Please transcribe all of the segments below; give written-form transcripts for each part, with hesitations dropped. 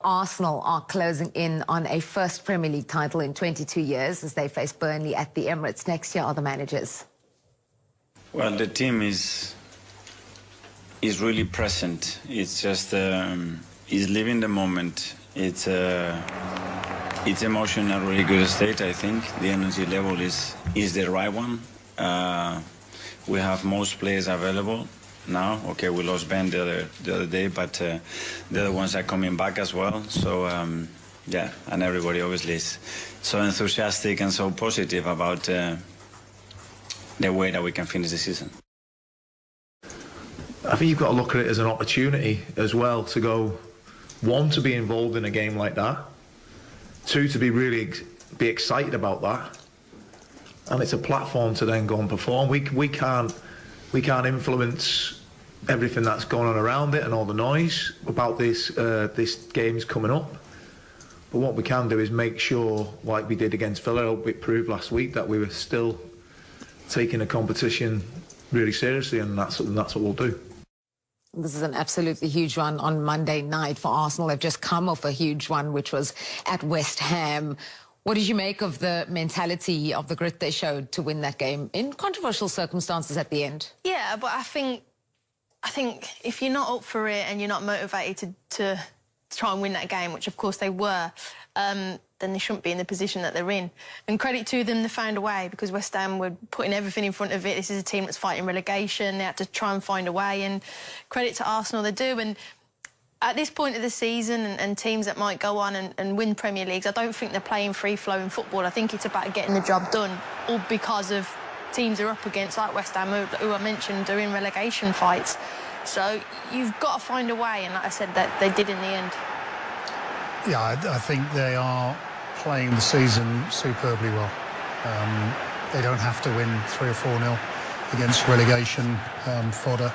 Arsenal are closing in on a first Premier League title in 22 years as they face Burnley at the Emirates. Next year are the managers. Well, the team is really present. It's just is living the moment. It's emotional, really good state. I think the energy level is the right one. We have most players available now. Okay, we lost Ben the other day, but the other ones are coming back as well. So yeah, and everybody obviously is so enthusiastic and so positive about the way that we can finish the season. I think you've got to look at it as an opportunity as well to go, one, to be involved in a game like that, two, to be really be excited about that, and it's a platform to then go and perform. We can't influence everything that's going on around it and all the noise about this game's coming up. But what we can do is make sure, like we did against Villa, it proved last week, that we were still taking the competition really seriously, and that's what we'll do. This is an absolutely huge one on Monday night for Arsenal. They've just come off a huge one, which was at West Ham. What did you make of the mentality of the grit they showed to win that game in controversial circumstances at the end? Yeah, but I think if you're not up for it and you're not motivated to try and win that game, which of course they were, then they shouldn't be in the position that they're in. And credit to them, they found a way, because West Ham were putting everything in front of it. This is a team that's fighting relegation. They had to try and find a way, and credit to Arsenal, they do. And at this point of the season, and teams that might go on and win Premier Leagues, I don't think they're playing free-flowing football. I think it's about getting the job done, all because of teams they're up against, like West Ham, who I mentioned, are in relegation fights. So you've got to find a way, and like I said, that they did in the end. Yeah, I think they are playing the season superbly well. They don't have to win 3 or 4-0 against relegation fodder.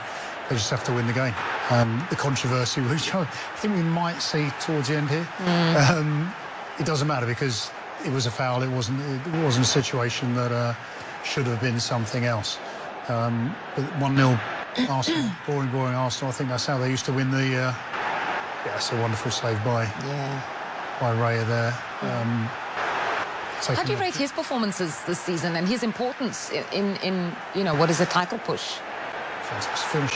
They just have to win the game. The controversy, which I think we might see towards the end here, it doesn't matter because it was a foul. It wasn't a situation that should have been something else. But 1-0 Arsenal, boring Arsenal. I think that's how they used to win the. Yeah, it's a wonderful save by Raya there. How do you rate his performances this season and his importance in you know, what is a title push? Fantastic finish.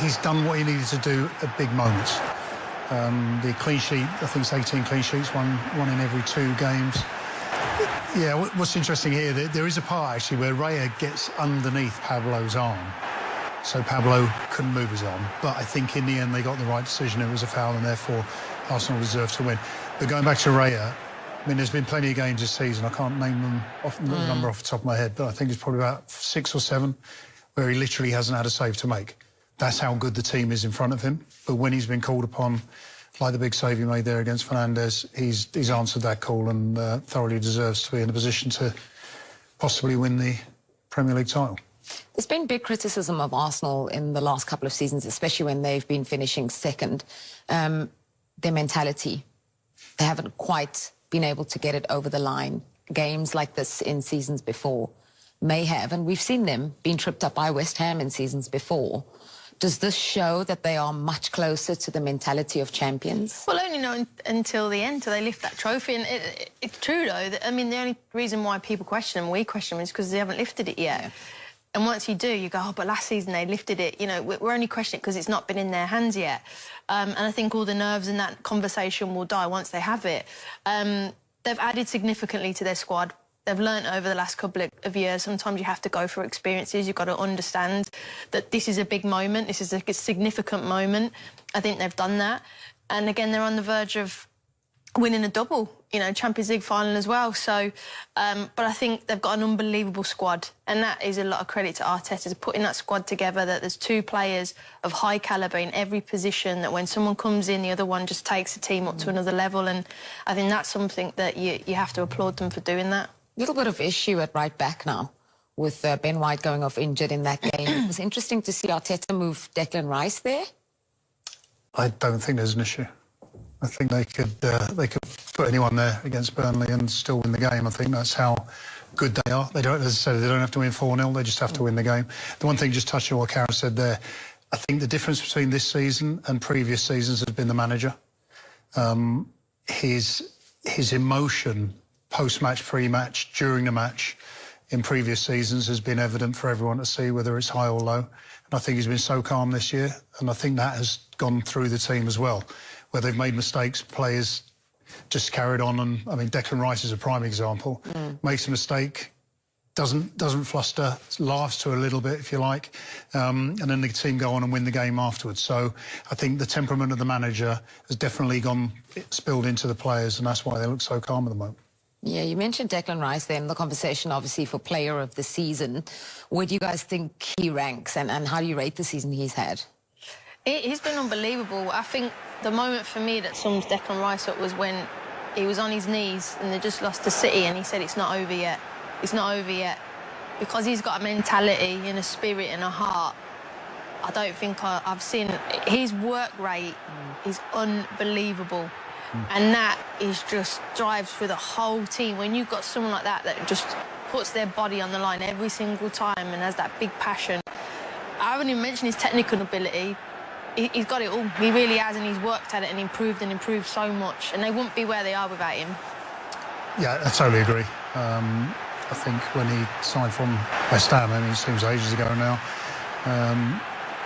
He's done what he needed to do at big moments. The clean sheet, I think it's 18 clean sheets, one in every 2 games. Yeah, what's interesting here, there is a part actually where Raya gets underneath Pablo's arm. So Pablo couldn't move his arm. But I think in the end they got the right decision. It was a foul and therefore Arsenal deserved to win. But going back to Raya, I mean, there's been plenty of games this season. I can't name them the number off the top of my head, but I think it's probably about 6 or 7 where he literally hasn't had a save to make. That's how good the team is in front of him. But when he's been called upon, like the big save he made there against Fernandes, he's answered that call and thoroughly deserves to be in a position to possibly win the Premier League title. There's been big criticism of Arsenal in the last couple of seasons, especially when they've been finishing second. Their mentality, they haven't quite been able to get it over the line. Games like this in seasons before may have, and we've seen them being tripped up by West Ham in seasons before. Does this show that they are much closer to the mentality of champions? Well, only know until the end, till they lift that trophy. And it's true, though, that, I mean, the only reason why people question them, we question them, is because they haven't lifted it yet. Yeah. And once you do, you go, oh, but last season they lifted it. You know, we're only questioning it because it's not been in their hands yet. And I think all the nerves in that conversation will die once they have it. They've added significantly to their squad. They've learnt over the last couple of years. Sometimes you have to go through experiences. You've got to understand that this is a big moment. This is a significant moment. I think they've done that. And again, they're on the verge of winning a double, you know, Champions League final as well. So, but I think they've got an unbelievable squad, and that is a lot of credit to Arteta, putting that squad together, that there's 2 players of high calibre in every position, that when someone comes in, the other one just takes the team up to another level, and I think that's something that you have to applaud them for doing that. A little bit of issue at right back now, with Ben White going off injured in that game. It was interesting to see Arteta move Declan Rice there. I don't think there's an issue. I think they could put anyone there against Burnley and still win the game. I think that's how good they are. They don't, as I said, they don't have to win 4-0. They just have to win the game. The one thing, just touching on what Karen said there, I think the difference between this season and previous seasons has been the manager. His emotion post-match, pre-match, during the match in previous seasons has been evident for everyone to see, whether it's high or low. And I think he's been so calm this year, and I think that has gone through the team as well. Where they've made mistakes, players just carried on. And I mean, Declan Rice is a prime example. Makes a mistake, doesn't fluster, laughs to a little bit, if you like, and then the team go on and win the game afterwards. So I think the temperament of the manager has definitely spilled into the players, and that's why they look so calm at the moment. Yeah, you mentioned Declan Rice then, the conversation obviously for player of the season. Where do you guys think he ranks, and how do you rate the season he's had? He's been unbelievable. I think the moment for me that sums Declan Rice up was when he was on his knees and they just lost to City, and he said, "It's not over yet. It's not over yet." Because he's got a mentality and a spirit and a heart. I don't think I've seen his work rate is unbelievable. And that is just drives through the whole team. When you've got someone like that just puts their body on the line every single time and has that big passion. I haven't even mentioned his technical ability. He's got it all. He really has, and he's worked at it and improved so much. And they wouldn't be where they are without him. Yeah, I totally agree. I think when he signed from West Ham, I mean, it seems ages ago now,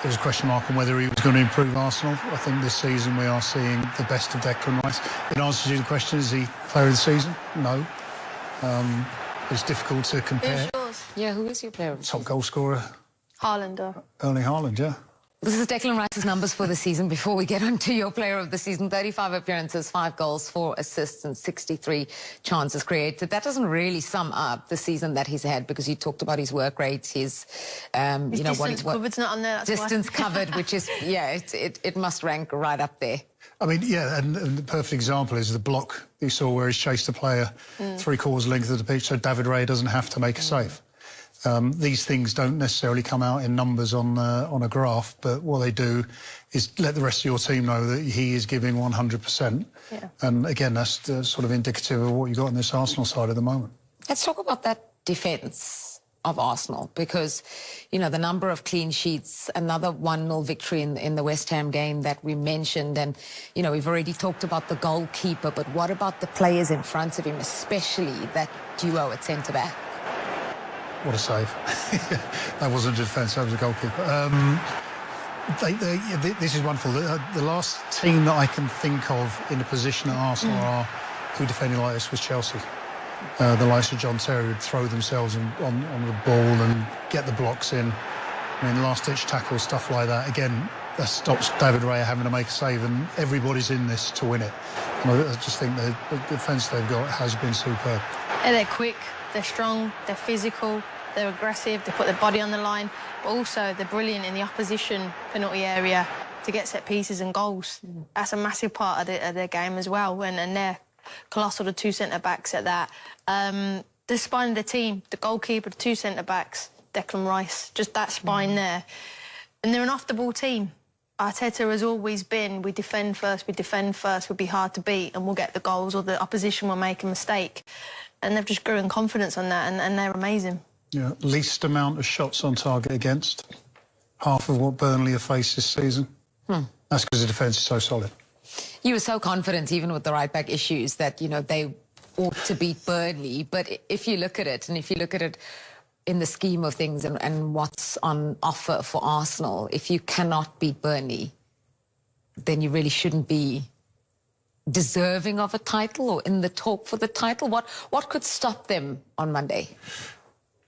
there was a question mark on whether he was going to improve Arsenal. I think this season we are seeing the best of Declan Rice. In answer to the question, is he player of the season? No. It's difficult to compare. Who's yours? Yeah, who is your player of the Top season? goal scorer, Haaland. Erling Haaland, yeah. This is Declan Rice's numbers for the season. Before we get on to your player of the season, 35 appearances, 5 goals, 4 assists and 63 chances created. That doesn't really sum up the season that he's had, because you talked about his work rates, his His distance covered's not on there. That's distance why. covered, which is, yeah, it must rank right up there. I mean, yeah, and the perfect example is the block you saw where he's chased a player 3/4 length of the pitch, so David Raya doesn't have to make a save. These things don't necessarily come out in numbers on a graph, but what they do is let the rest of your team know that he is giving 100%. Yeah. And again, that's sort of indicative of what you've got on this Arsenal side at the moment. Let's talk about that defence of Arsenal, because, you know, the number of clean sheets, another 1-0 victory in the West Ham game that we mentioned, and, you know, we've already talked about the goalkeeper, but what about the players in front of him, especially that duo at centre-back? What a save. That wasn't a defence, that was a goalkeeper. This is wonderful. The last team that I can think of in the position at Arsenal who defended like this was Chelsea. The likes of John Terry would throw themselves on the ball and get the blocks in. I mean, last-ditch tackles, stuff like that. Again, that stops David Raya having to make a save, and everybody's in this to win it. And I just think the defence they've got has been superb. Yeah, they're quick, they're strong, they're physical, they're aggressive, they put their body on the line, but also they're brilliant in the opposition penalty area to get set pieces and goals. That's a massive part of their game as well, and they're colossal, the 2 centre-backs at that. The spine of the team, the goalkeeper, the 2 centre-backs, Declan Rice, just that spine there. And they're an off-the-ball team. Arteta has always been, we defend first, we'll be hard to beat, and we'll get the goals, or the opposition will make a mistake. And they've just grew in confidence on that, and they're amazing. Yeah, least amount of shots on target against, half of what Burnley have faced this season. That's because the defence is so solid. You were so confident, even with the right-back issues, that, you know, they ought to beat Burnley. But if you look at it, and if you look at it in the scheme of things and what's on offer for Arsenal, if you cannot beat Burnley, then you really shouldn't be deserving of a title or in the talk for the title. What could stop them on Monday?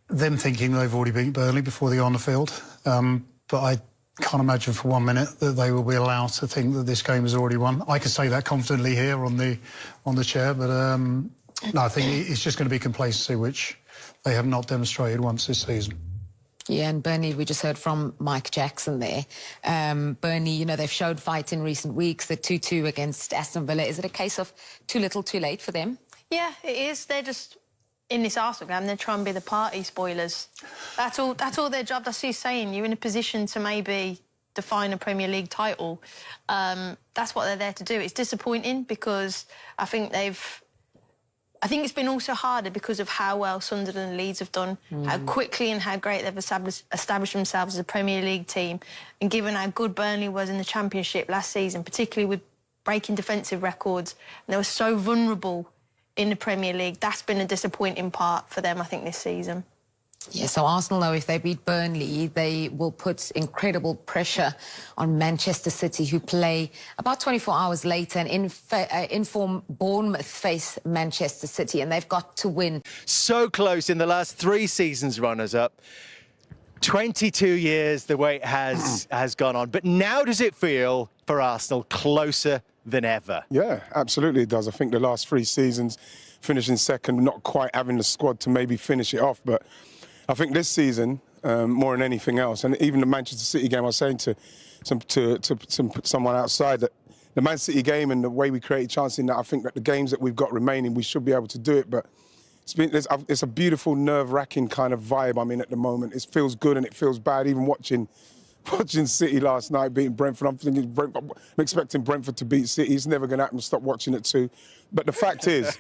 Them thinking they've already beat Burnley before they go on the field. But I can't imagine for 1 minute that they will be allowed to think that this game is already won. I can say that confidently here on the chair, but no, I think it's just going to be complacency, which they have not demonstrated once this season. Yeah, and Burnley, we just heard from Mike Jackson there. Burnley, you know, they've showed fight in recent weeks. The 2-2 against Aston Villa. Is it a case of too little, too late for them? Yeah, it is. They're just, in this Arsenal game, they're trying to be the party spoilers. That's all their job. That's what he's saying. You're in a position to maybe define a Premier League title. That's what they're there to do. It's disappointing because I think they've I think it's been also harder because of how well Sunderland and Leeds have done, how quickly and how great they've established themselves as a Premier League team. And given how good Burnley was in the Championship last season, particularly with breaking defensive records, and they were so vulnerable in the Premier League, that's been a disappointing part for them, I think, this season. Yeah, so Arsenal, though, if they beat Burnley, they will put incredible pressure on Manchester City, who play about 24 hours later, and in-form Bournemouth face Manchester City, and they've got to win. So close in the last 3 seasons, runners-up. 22 years the way it has gone on. But now does it feel, for Arsenal, closer than ever? Yeah, absolutely it does. I think the last 3 seasons, finishing second, not quite having the squad to maybe finish it off, but I think this season, more than anything else, and even the Manchester City game, I was saying to someone outside that the Man City game and the way we create chances in that, I think that the games that we've got remaining, we should be able to do it. But it's a beautiful, nerve-wracking kind of vibe I'm in at the moment. It feels good and it feels bad. Even watching City last night beating Brentford, I'm expecting Brentford to beat City. It's never going to happen. Stop watching it too. But the fact is,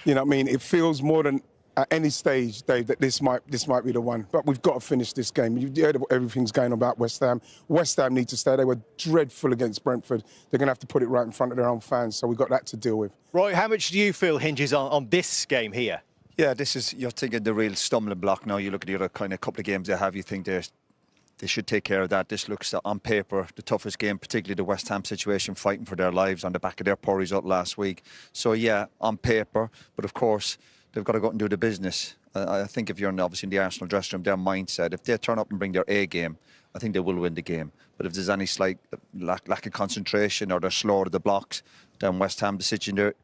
you know what I mean, it feels more than at any stage, Dave, that this might be the one. But we've got to finish this game. You heard everything's going on about West Ham. West Ham need to stay. They were dreadful against Brentford. They're going to have to put it right in front of their own fans, so we've got that to deal with. Roy, how much do you feel hinges on this game here? Yeah, you're thinking the real stumbling block now. You look at the other kind of couple of games they have, you think they should take care of that. This looks, on paper, the toughest game, particularly the West Ham situation, fighting for their lives on the back of their poor result last week. So, yeah, on paper, but of course, they've got to go out and do the business. I think if you're obviously in the Arsenal dressing room, their mindset, if they turn up and bring their A game, I think they will win the game. But if there's any slight lack of concentration or they're slower to the blocks, then West Ham, the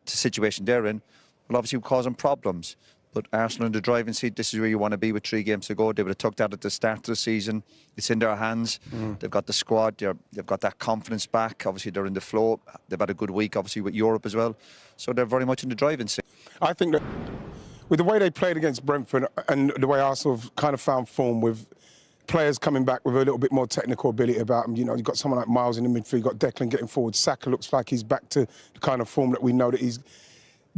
situation they're in, will obviously cause them problems. But Arsenal in the driving seat, this is where you want to be with 3 games to go. They would have took that at the start of the season. It's in their hands. They've got the squad. They've got that confidence back. Obviously, they're in the flow. They've had a good week, obviously, with Europe as well. So they're very much in the driving seat. I think that with the way they played against Brentford and the way Arsenal have kind of found form with players coming back with a little bit more technical ability about them, you know, you've got someone like Miles in the midfield, you've got Declan getting forward. Saka looks like he's back to the kind of form that we know that he's.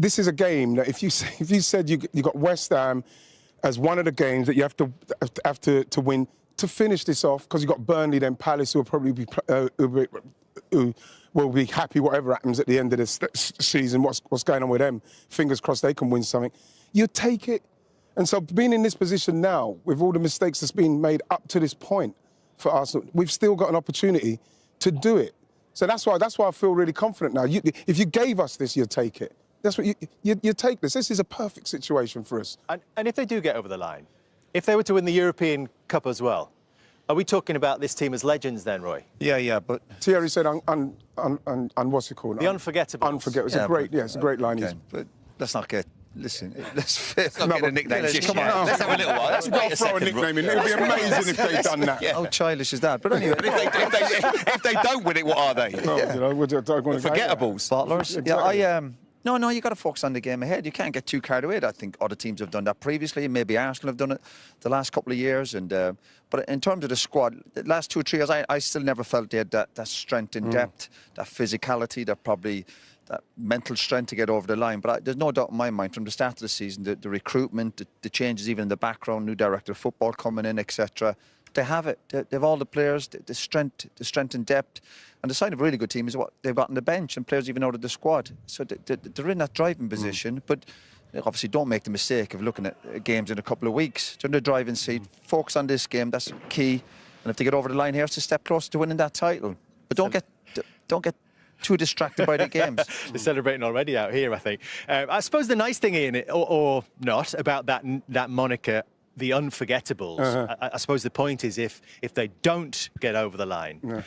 This is a game that if you said you got West Ham as one of the games that you have to win to finish this off, because you've got Burnley, then Palace, who will probably be who will be happy whatever happens at the end of this season. What's going on with them? Fingers crossed they can win something. You take it, and so being in this position now with all the mistakes that's been made up to this point for Arsenal, we've still got an opportunity to do it. So that's why I feel really confident now. If you gave us this, you'd take it. That's what you take this. This is a perfect situation for us. And if they do get over the line, if they were to win the European Cup as well, are we talking about this team as legends then, Roy? Yeah, but Thierry said, what's it called? The unforgettable. Unforgettable. It's a great line. Okay, but let's not get. Listen, let's not get a nickname. Come on, let's have a little while. Let's not throw a nickname in. It would be amazing if they'd done that. How childish is that? But anyway, if they don't win it, what are they? Well, you know, forgettables. Bottlers. Exactly. Yeah, No, you got to focus on the game ahead. You can't get too carried away. I think other teams have done that previously. Maybe Arsenal have done it the last couple of years. But in terms of the squad, the last 2 or 3 years, I still never felt they had that strength in depth, that physicality, that mental strength to get over the line. But there's no doubt in my mind from the start of the season, the recruitment, the changes even in the background, new director of football coming in, etc. They have it. They've all the players, the strength and depth. And the sign of a really good team is what they've got on the bench and players even out of the squad. So they're in that driving position. But obviously don't make the mistake of looking at games in a couple of weeks. They're in the driving seat. Focus on this game. That's key. And if they get over the line here, it's a step closer to winning that title. But don't get too distracted by the games. They're celebrating already out here, I think. I suppose the nice thing, Ian, or not, about that moniker, the Unforgettables, I suppose the point is if they don't get over the line,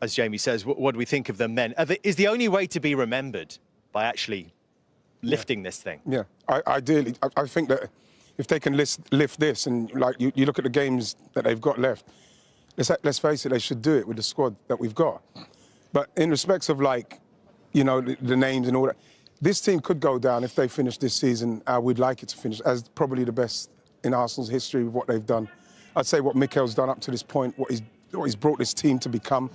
as Jamie says, what do we think of them then? Is the only way to be remembered by actually lifting this thing? Yeah, ideally. I think that if they can lift this, and like you look at the games that they've got left, let's face it, they should do it with the squad that we've got. But in respects of, like, you know, the names and all that, this team could go down if they finish this season. We'd like it to finish as probably the best in Arsenal's history with what they've done. I'd say what Mikel's done up to this point, what he's brought this team to become,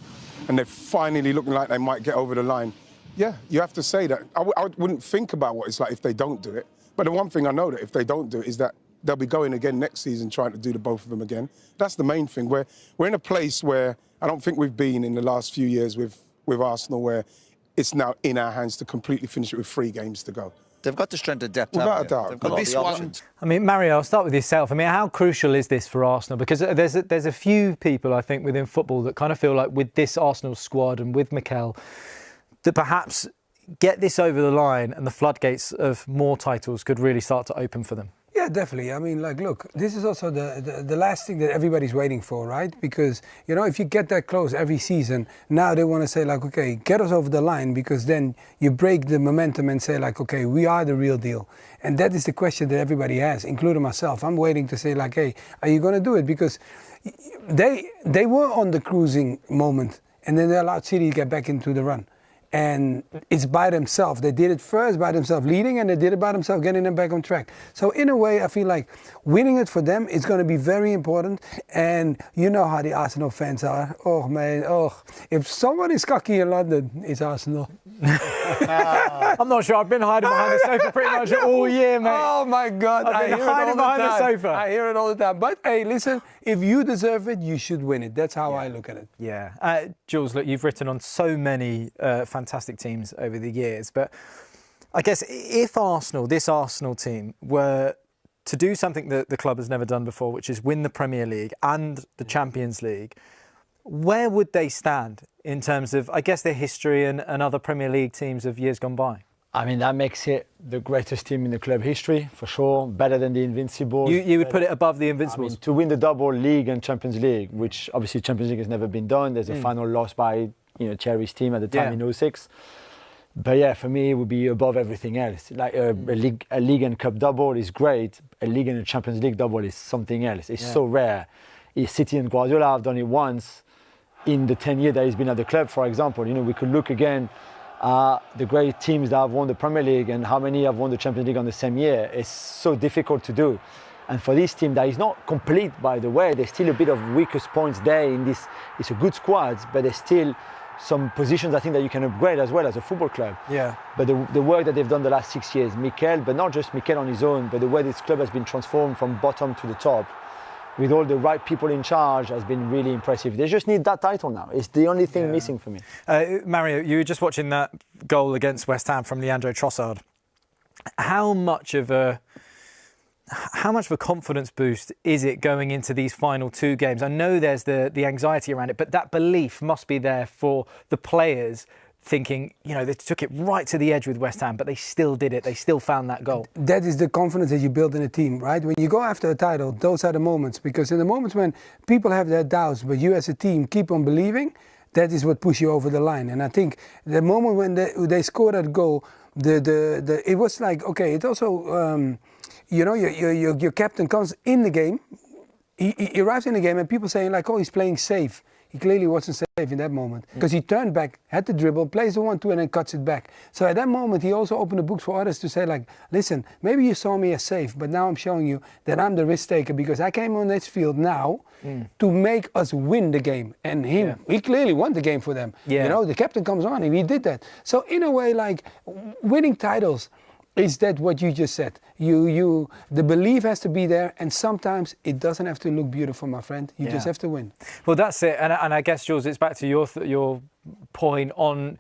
and they're finally looking like they might get over the line. Yeah, you have to say that. I wouldn't think about what it's like if they don't do it, But the one thing I know that if they don't do it is that they'll be going again next season trying to do the both of them again. That's the main thing. We're in a place where I don't think we've been in the last few years with Arsenal, where it's now in our hands to completely finish it with 3 games to go. They've got the strength of depth. Without a doubt. They've got all the options. I mean, Mario, I'll start with yourself. I mean, how crucial is this for Arsenal? Because there's a few people, I think, within football that kind of feel like with this Arsenal squad and with Mikel, that perhaps get this over the line and the floodgates of more titles could really start to open for them. Yeah, definitely. I mean, like, look, this is also the last thing that everybody's waiting for, right? Because, you know, if you get that close every season, now they want to say, like, okay, get us over the line, because then you break the momentum and say, like, okay, we are the real deal. And that is the question that everybody has, including myself. I'm waiting to say, like, hey, are you going to do it? Because they were on the cruising moment, and then they allowed City to get back into the run. And it's by themselves. They did it first by themselves leading, and they did it by themselves getting them back on track. So in a way, I feel like winning it for them is going to be very important. And you know how the Arsenal fans are. Oh, man, if somebody's cocky in London, it's Arsenal. I'm not sure. I've been hiding behind the sofa pretty much all year, mate. Oh, my God. I've been hiding behind the sofa. I hear it all the time. But, hey, listen, if you deserve it, you should win it. That's how I look at it. Yeah. Jules, look, you've written on so many fantastic teams over the years, but I guess if Arsenal, this Arsenal team, were to do something that the club has never done before, which is win the Premier League and the Champions League, where would they stand in terms of, I guess, their history and other Premier League teams of years gone by? I mean, that makes it the greatest team in the club history, for sure. Better than the Invincibles. You would put it above the Invincibles? I mean, to win the double league and Champions League, which obviously Champions League has never been done. There's a final loss by, Thierry's team at the time in 06. But yeah, for me, it would be above everything else. Like a league and cup double is great. A league and a Champions League double is something else. It's so rare. City and Guardiola have done it once in the 10 years that he's been at the club, for example. We could look again the great teams that have won the Premier League and how many have won the Champions League on the same year. It's so difficult to do. And for this team that is not complete, by the way, there's still a bit of weakest points there in this. It's a good squad, but there's still some positions I think that you can upgrade as well as a football club. Yeah. But the work that they've done the last 6 years, Mikel, but not just Mikel on his own, but the way this club has been transformed from bottom to the top, with all the right people in charge, has been really impressive. They just need that title now. It's the only thing missing for me. Mario, you were just watching that goal against West Ham from Leandro Trossard. How much of a confidence boost is it going into these final 2 games? I know there's the anxiety around it, but that belief must be there for the players, thinking, they took it right to the edge with West Ham, but they still did it. They still found that goal. That is the confidence that you build in a team, right? When you go after a title, those are the moments. Because in the moments when people have their doubts, but you as a team keep on believing, that is what pushes you over the line. And I think the moment when they scored that goal, it was like, okay, it also, your captain comes in the game. He arrives in the game and people saying like, oh, he's playing safe. He clearly wasn't safe in that moment because he turned back, had the dribble, plays the 1-2 and then cuts it back. So at that moment, he also opened the books for others to say like, listen, maybe you saw me as safe, but now I'm showing you that I'm the risk taker because I came on this field now to make us win the game. And he clearly won the game for them. Yeah. The captain comes on and he did that. So in a way, like winning titles, is that what you just said? The belief has to be there, and sometimes it doesn't have to look beautiful, my friend. You just have to win. Well, that's it. And I guess, Jules, it's back to your point on,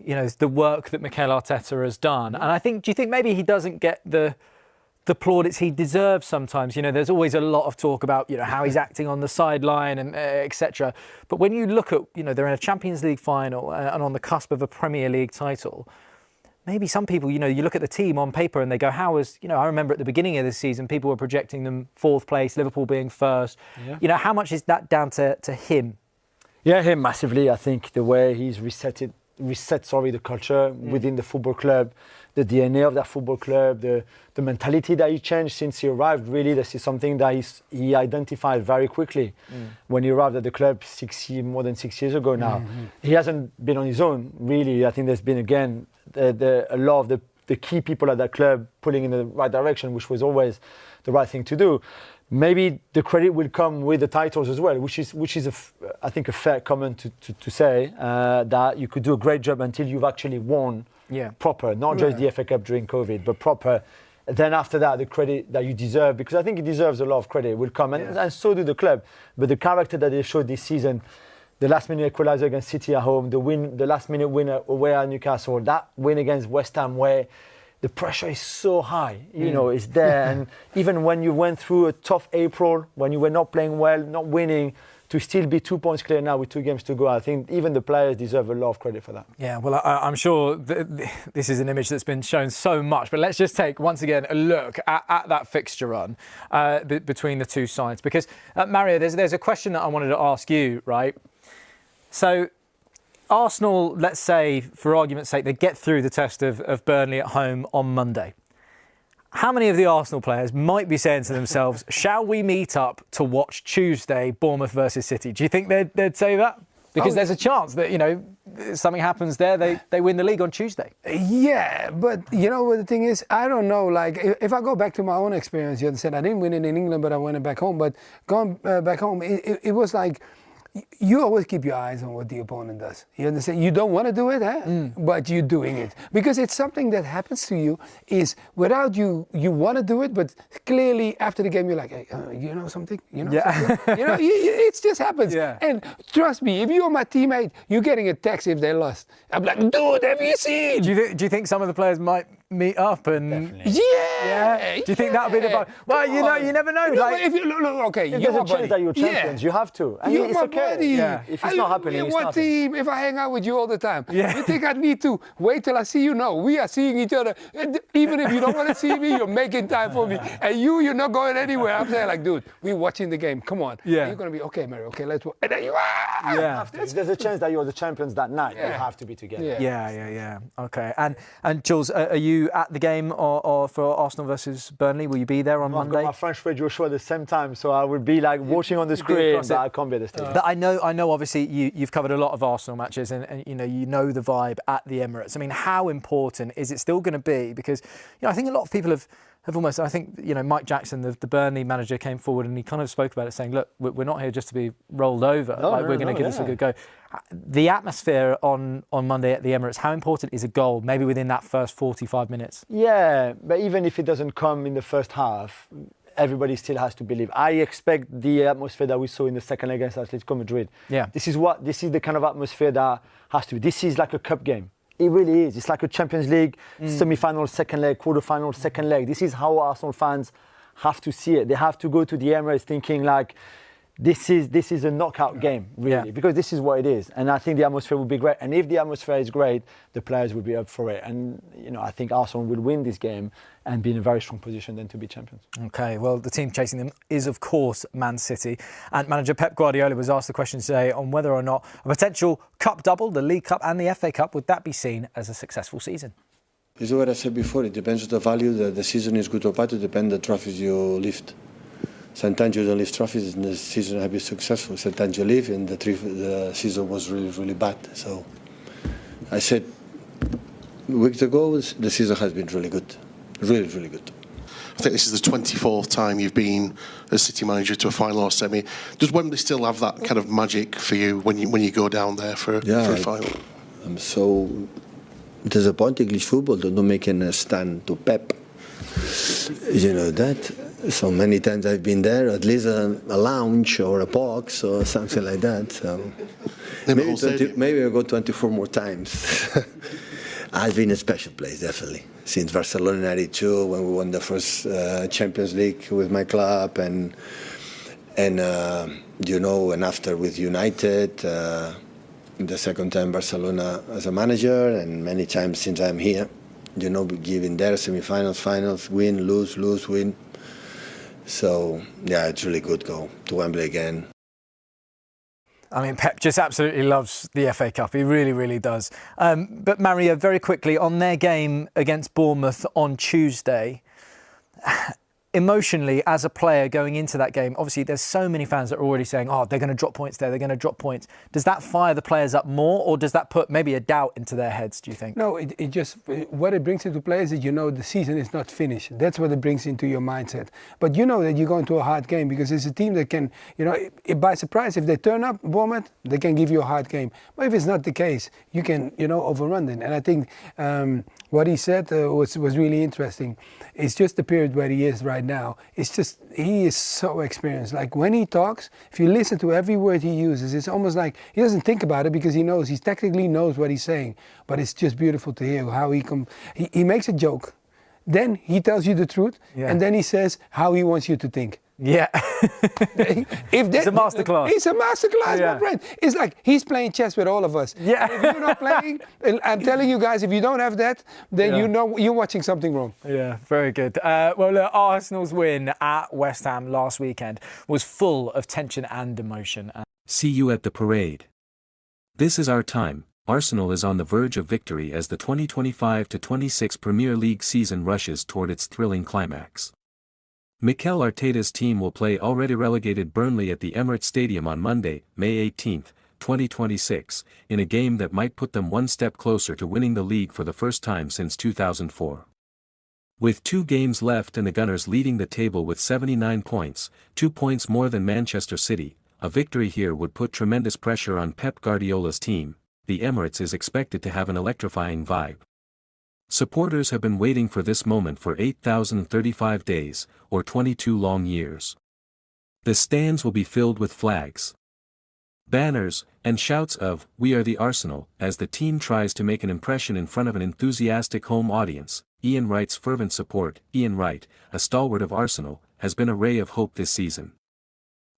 the work that Mikel Arteta has done. And I think, do you think maybe he doesn't get the plaudits he deserves sometimes? There's always a lot of talk about, how he's acting on the sideline and etc. But when you look at, they're in a Champions League final and on the cusp of a Premier League title. Maybe some people, you look at the team on paper and they go, I remember at the beginning of this season, people were projecting them 4th place, Liverpool being 1st. Yeah. How much is that down to him? Yeah, him massively. I think the way he's reset the culture within the football club, the DNA of that football club, the mentality that he changed since he arrived. Really, this is something that he identified very quickly when he arrived at the club more than 6 years ago now. He hasn't been on his own, really. I think there's been, again, a lot of the key people at that club pulling in the right direction, which was always the right thing to do. Maybe the credit will come with the titles as well, which is I think a fair comment to say that you could do a great job until you've actually won proper, not just the FA Cup during COVID, but proper then after that, the credit that you deserve, because I think he deserves a lot of credit, will come, and so do the club. But the character that they showed this season, the last-minute equaliser against City at home, the last-minute win away at Newcastle, that win against West Ham, where the pressure is so high, you know, it's there. And even when you went through a tough April, when you were not playing well, not winning, to still be 2 points clear now with 2 games to go, I think even the players deserve a lot of credit for that. Yeah, well, I'm sure this is an image that's been shown so much, but let's just take, once again, a look at that fixture run between the two sides. Because, Mario, there's a question that I wanted to ask you, right? So, Arsenal, let's say, for argument's sake, they get through the test of Burnley at home on Monday. How many of the Arsenal players might be saying to themselves, shall we meet up to watch Tuesday, Bournemouth versus City? Do you think they'd say that? Because there's a chance that, you know, something happens there, they win the league on Tuesday. Yeah, but you know what the thing is? I don't know. Like, if I go back to my own experience, you understand, I didn't win it in England, but I won it back home. But going back home, it was like, you always keep your eyes on what the opponent does. You understand? You don't want to do it, but you're doing it. Because it's something that happens to you is without you want to do it, but clearly after the game you're like, hey, you know something? You know something? You know, it just happens. Yeah. And trust me, if you're my teammate, you're getting a text if they lost. I'm like, dude, have you seen? Do you think some of the players might meet up and... Definitely. Yeah. Do you think that would be the vibe? Well, you know, you never know. No, like, if you look, okay, if there's a chance that you're champions, you have to. And you're it's my okay. buddy. Yeah. If it's not happening, it's what not. team? If I hang out with you all the time, you think I need to wait till I see you? No, we are seeing each other. Even if you don't want to see me, you're making time for me. And you're not going anywhere. I'm saying like, dude, we're watching the game. Come on. Yeah. And you're gonna be okay, Mary. Okay, let's watch. And then you If there's a chance that you're the champions that night, you have to be together. Yeah. Okay. And Jules, are you at the game or for Arsenal versus Burnley? Will you be there on Monday? I've got my French radio show at the same time, so I would be like watching on the screen, but I can't be at the stadium. I know. Obviously, you've covered a lot of Arsenal matches, and you know the vibe at the Emirates. I mean, how important is it still going to be? Because I think a lot of people have almost. I think Mike Jackson, the Burnley manager, came forward and he kind of spoke about it, saying, "Look, we're not here just to be rolled over. We're going to give this a good go." The atmosphere on Monday at the Emirates. How important is a goal? Maybe within that first 45 minutes. Yeah, but even if it doesn't come in the first half, everybody still has to believe. I expect the atmosphere that we saw in the second leg against Atletico Madrid. Yeah. This is the kind of atmosphere that has to be. This is like a cup game. It really is. It's like a Champions League semi-final, second leg, quarter-final, second leg. This is how Arsenal fans have to see it. They have to go to the Emirates thinking like, this is a knockout game, really, because this is what it is. And I think the atmosphere will be great. And if the atmosphere is great, the players will be up for it. And, I think Arsenal will win this game and be in a very strong position then to be champions. OK, well, the team chasing them is, of course, Man City. And manager Pep Guardiola was asked the question today on whether or not a potential cup double, the League Cup and the FA Cup, would that be seen as a successful season? This is what I said before. It depends on the value that the season is good or bad. It depends on the trophies you lift. Sometimes you don't lift trophies and the season has been successful. Sometimes you live and the season was really, really bad. So I said weeks ago, the season has been really good. Really, really good. I think this is the 24th time you've been as City manager to a final or semi. Does Wembley still have that kind of magic for you when you go down there for a final? I'm so disappointed English football don't make a stand to Pep. You know that. So many times I've been there, at least a lounge or a box or something like that. So maybe I'll go 24 more times. I've been a special place, definitely. Since Barcelona '92, when we won the first Champions League with my club, and after with United, the second time Barcelona as a manager, and many times since I'm here, giving there semi-finals, finals, win, lose, win. So, yeah, it's really good go to Wembley again. I mean, Pep just absolutely loves the FA Cup. He really, really does. But Mario, very quickly, on their game against Bournemouth on Tuesday, emotionally, as a player going into that game, obviously there's so many fans that are already saying, they're going to drop points there, they're going to drop points. Does that fire the players up more, or does that put maybe a doubt into their heads, do you think? No, it just, what it brings into players is, the season is not finished. That's what it brings into your mindset. But you know that you're going to a hard game because it's a team that can, by surprise, if they turn up, Bournemouth, they can give you a hard game. But if it's not the case, you can, overrun them. And I think what he said was really interesting. It's just the period where he is right now. It's just, he is so experienced. Like when he talks, if you listen to every word he uses, it's almost like he doesn't think about it because he technically knows what he's saying. But it's just beautiful to hear how he makes a joke. Then he tells you the truth, and then he says how he wants you to think. Yeah. It's a masterclass. It's a masterclass, my friend. It's like he's playing chess with all of us. Yeah. If you're not playing, I'm telling you guys, if you don't have that, then you know you're watching something wrong. Yeah, very good. Well, look, Arsenal's win at West Ham last weekend was full of tension and emotion. See you at the parade. This is our time. Arsenal is on the verge of victory as the 2025-26 Premier League season rushes toward its thrilling climax. Mikel Arteta's team will play already relegated Burnley at the Emirates Stadium on Monday, May 18, 2026, in a game that might put them one step closer to winning the league for the first time since 2004. With 2 games left and the Gunners leading the table with 79 points, 2 points more than Manchester City, a victory here would put tremendous pressure on Pep Guardiola's team. The Emirates is expected to have an electrifying vibe. Supporters have been waiting for this moment for 8,035 days, or 22 long years. The stands will be filled with flags, banners, and shouts of, "We are the Arsenal," as the team tries to make an impression in front of an enthusiastic home audience. Ian Wright's fervent support. Ian Wright, a stalwart of Arsenal, has been a ray of hope this season.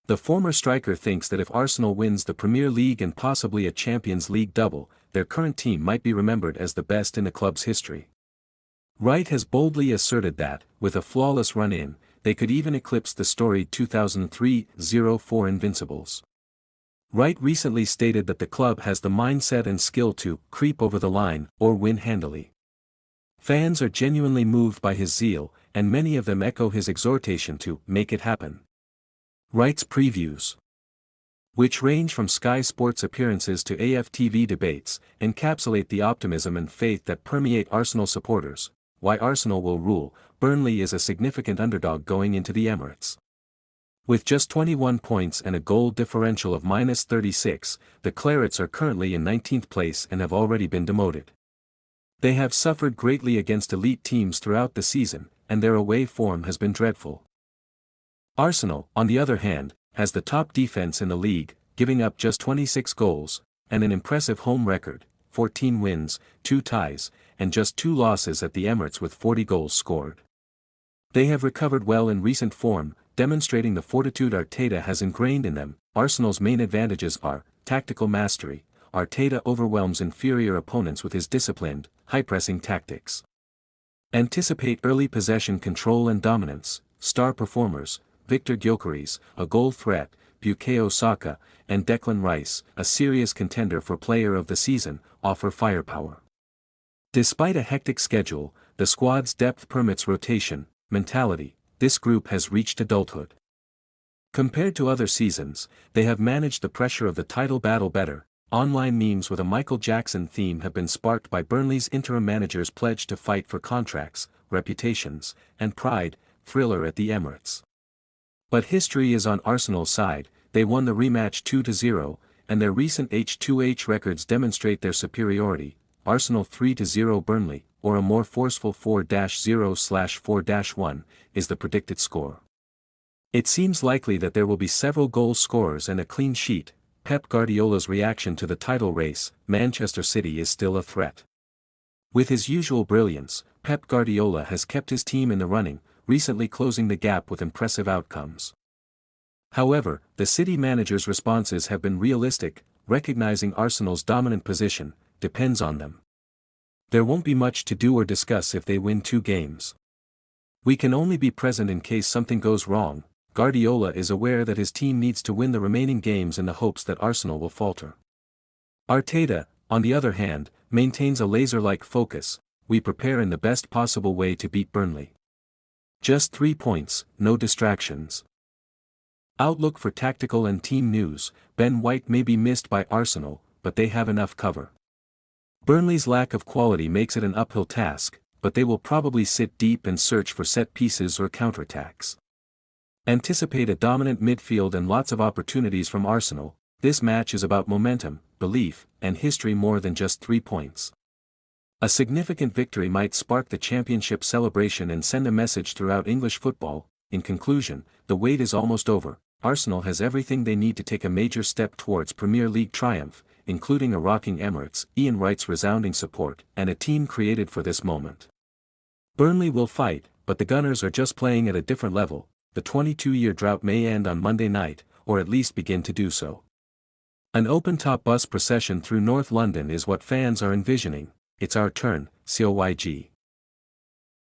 The former striker thinks that if Arsenal wins the Premier League and possibly a Champions League double, their current team might be remembered as the best in the club's history. Wright has boldly asserted that, with a flawless run-in, they could even eclipse the storied 2003-04 Invincibles. Wright recently stated that the club has the mindset and skill to creep over the line or win handily. Fans are genuinely moved by his zeal, and many of them echo his exhortation to make it happen. Wright's previews, which range from Sky Sports appearances to AFTV debates, encapsulate the optimism and faith that permeate Arsenal supporters. Why Arsenal will rule. Burnley is a significant underdog going into the Emirates. With just 21 points and a goal differential of -36, the Clarets are currently in 19th place and have already been demoted. They have suffered greatly against elite teams throughout the season, and their away form has been dreadful. Arsenal, on the other hand, has the top defense in the league, giving up just 26 goals, and an impressive home record, 14 wins, 2 ties, and just 2 losses at the Emirates with 40 goals scored. They have recovered well in recent form, demonstrating the fortitude Arteta has ingrained in them. Arsenal's main advantages are tactical mastery. Arteta overwhelms inferior opponents with his disciplined, high-pressing tactics. Anticipate early possession control and dominance. Star performers, Victor Gyökeres, a goal threat, Bukayo Saka, and Declan Rice, a serious contender for Player of the Season, offer firepower. Despite a hectic schedule, the squad's depth permits rotation mentality. This group has reached adulthood. Compared to other seasons, they have managed the pressure of the title battle better. Online memes with a Michael Jackson theme have been sparked by Burnley's interim manager's pledge to fight for contracts, reputations, and pride. Thriller at the Emirates. But history is on Arsenal's side. They won the rematch 2-0, and their recent H2H records demonstrate their superiority. Arsenal 3-0 Burnley, or a more forceful 4-0/4-1, is the predicted score. It seems likely that there will be several goal scorers and a clean sheet. Pep Guardiola's reaction to the title race. Manchester City is still a threat. With his usual brilliance, Pep Guardiola has kept his team in the running, recently closing the gap with impressive outcomes. However, the City manager's responses have been realistic, recognizing Arsenal's dominant position depends on them. There won't be much to do or discuss if they win 2 games. We can only be present in case something goes wrong. Guardiola is aware that his team needs to win the remaining games in the hopes that Arsenal will falter. Arteta, on the other hand, maintains a laser-like focus. We prepare in the best possible way to beat Burnley. Just 3 points, no distractions. Outlook for tactical and team news. Ben White may be missed by Arsenal, but they have enough cover. Burnley's lack of quality makes it an uphill task, but they will probably sit deep and search for set pieces or counterattacks. Anticipate a dominant midfield and lots of opportunities from Arsenal. This match is about momentum, belief, and history more than just 3 points. A significant victory might spark the championship celebration and send a message throughout English football. In conclusion, the wait is almost over. Arsenal has everything they need to take a major step towards Premier League triumph, including a rocking Emirates, Ian Wright's resounding support, and a team created for this moment. Burnley will fight, but the Gunners are just playing at a different level. The 22-year drought may end on Monday night, or at least begin to do so. An open-top bus procession through North London is what fans are envisioning. It's our turn, COYG.